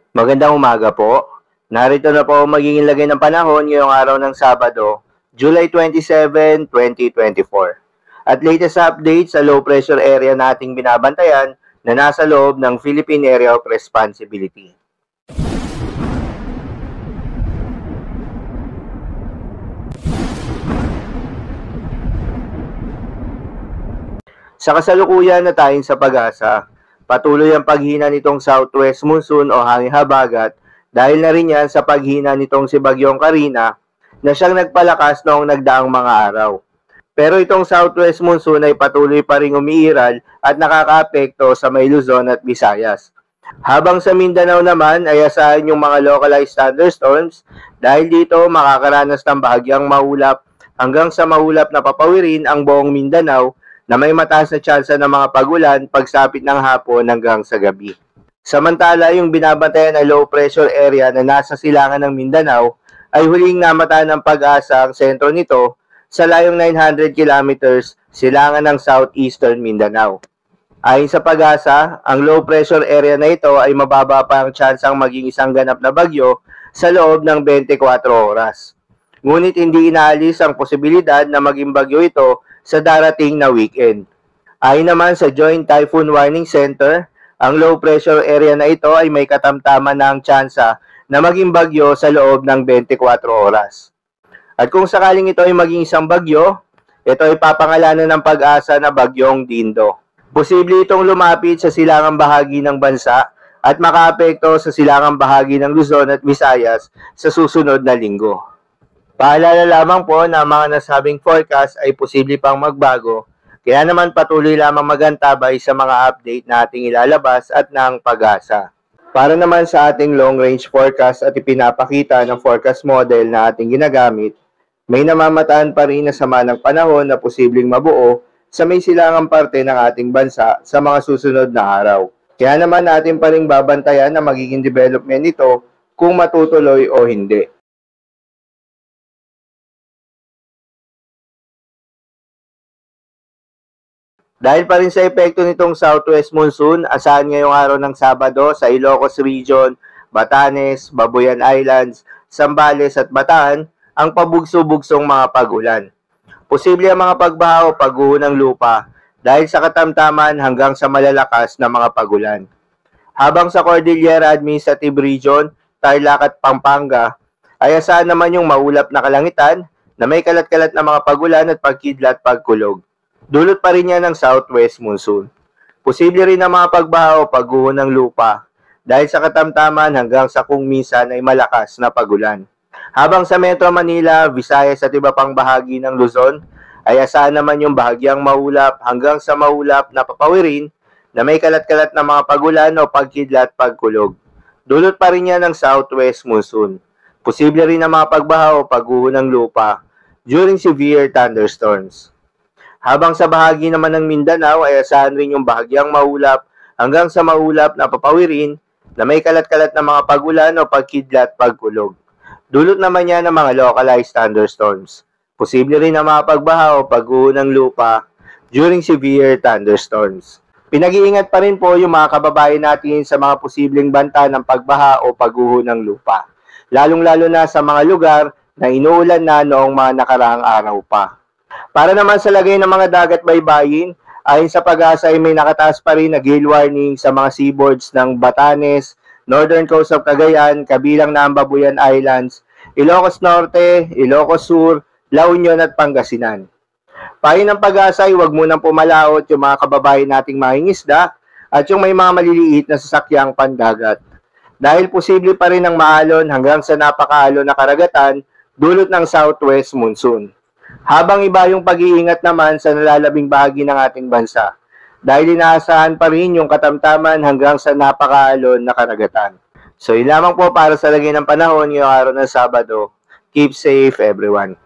Magandang umaga po. Narito na po ang magiging lagay ng panahon ngayong araw ng Sabado, July 27, 2024. At latest update sa low pressure area nating binabantayan na nasa loob ng Philippine Area of Responsibility. Sa kasalukuyan na tayong sa pag-asa, patuloy ang paghina nitong southwest monsoon o hangin habagat dahil na rin yan sa paghina nitong si Bagyong Karina na siyang nagpalakas noong nagdaang mga araw. Pero itong southwest monsoon ay patuloy pa rin umiiral at nakakaapekto sa may Luzon at Visayas. Habang sa Mindanao naman ay asahan yung mga localized thunderstorms dahil dito makakaranas ng bahagyang maulap hanggang sa maulap na papawirin ang buong Mindanao na may mataas na tsansa ng mga pagulan pagsapit ng hapon hanggang sa gabi. Samantala, yung binabantayan na low pressure area na nasa silangan ng Mindanao ay huling namata ng Pag-asa ang sentro nito sa layong 900 kilometers silangan ng southeastern Mindanao. Ayon sa Pag-asa, ang low pressure area na ito ay mababa pa ang tsansang maging isang ganap na bagyo sa loob ng 24 oras. Ngunit hindi inaalis ang posibilidad na maging bagyo ito sa darating na weekend. Ayon naman sa Joint Typhoon Warning Center, ang low pressure area na ito ay may katamtaman na ang tsansa na maging bagyo sa loob ng 24 oras. At kung sakaling ito ay maging isang bagyo, ito ay papangalanan ng Pag-asa na Bagyong Dindo. Posible itong lumapit sa silangang bahagi ng bansa at makaapekto sa silangang bahagi ng Luzon at Visayas sa susunod na linggo. Paalala lamang po na mga nasabing forecast ay posible pang magbago, kaya naman patuloy lamang magantabay sa mga update na ating ilalabas at ng Pag-asa. Para naman sa ating long-range forecast at ipinapakita ng forecast model na ating ginagamit, may namamataan pa rin na sama ng panahon na posibleng mabuo sa may silangang parte ng ating bansa sa mga susunod na araw. Kaya naman natin pa rin babantayan na magiging development nito kung matutuloy o hindi. Dahil pa rin sa epekto nitong southwest monsoon, asahan ngayong araw ng Sabado sa Ilocos Region, Batanes, Babuyan Islands, Zambales at Bataan ang pabugso-bugsong mga pag-ulan. Posible ang mga pagbaha o pagguho ng lupa dahil sa katamtaman hanggang sa malalakas na mga pag-ulan. Habang sa Cordillera Administrative Region, Tarlac at Pampanga, ay asahan naman yung maulap na kalangitan na may kalat-kalat na mga pag-ulan at pagkidlat pagkulog. Dulot pa rin yan ng southwest monsoon. Posible rin ang mga pagbaha o pagguho ng lupa dahil sa katamtaman hanggang sa kung minsan ay malakas na pagulan. Habang sa Metro Manila, Visayas at iba pang bahagi ng Luzon ay asahan naman yung bahagyang maulap hanggang sa maulap na papawirin na may kalat-kalat na mga pagulan o pagkidlat pagkulog. Dulot pa rin yan ng southwest monsoon. Posible rin ang mga pagbaha o pagguho ng lupa during severe thunderstorms. Habang sa bahagi naman ng Mindanao ay asahan rin yung bahagyang maulap hanggang sa maulap na papawirin na may kalat-kalat na mga pagulan o pagkidlat pagkulog. Dulot naman yan ng mga localized thunderstorms. Posible rin ang mga pagbaha o pagguho ng lupa during severe thunderstorms. Pinag-iingat pa rin po yung mga kababayan natin sa mga posibleng banta ng pagbaha o pagguho ng lupa, lalong-lalo na sa mga lugar na inuulan na noong mga nakaraang araw pa. Para naman sa lagay ng mga dagat baybayin, ayon sa Pag-asa ay may nakataas pa rin na gale warning sa mga seaboards ng Batanes, northern coast of Cagayan, kabilang na ang Babuyan Islands, Ilocos Norte, Ilocos Sur, La Union at Pangasinan. Payo ng Pag-asa ay huwag munang pumalaot yung mga kababayan nating mangingisda at yung may mga maliliit na sasakyang pandagat. Dahil posible pa rin ang maalon hanggang sa napakaalon na karagatan dulot ng southwest monsoon. Habang iba yung pag-iingat naman sa nalalabing bahagi ng ating bansa dahil inaasahan pa rin yung katamtaman hanggang sa napakaalon na karagatan. So, yun lamang po para sa lagay ng panahon ngayong araw ng Sabado. Keep safe everyone.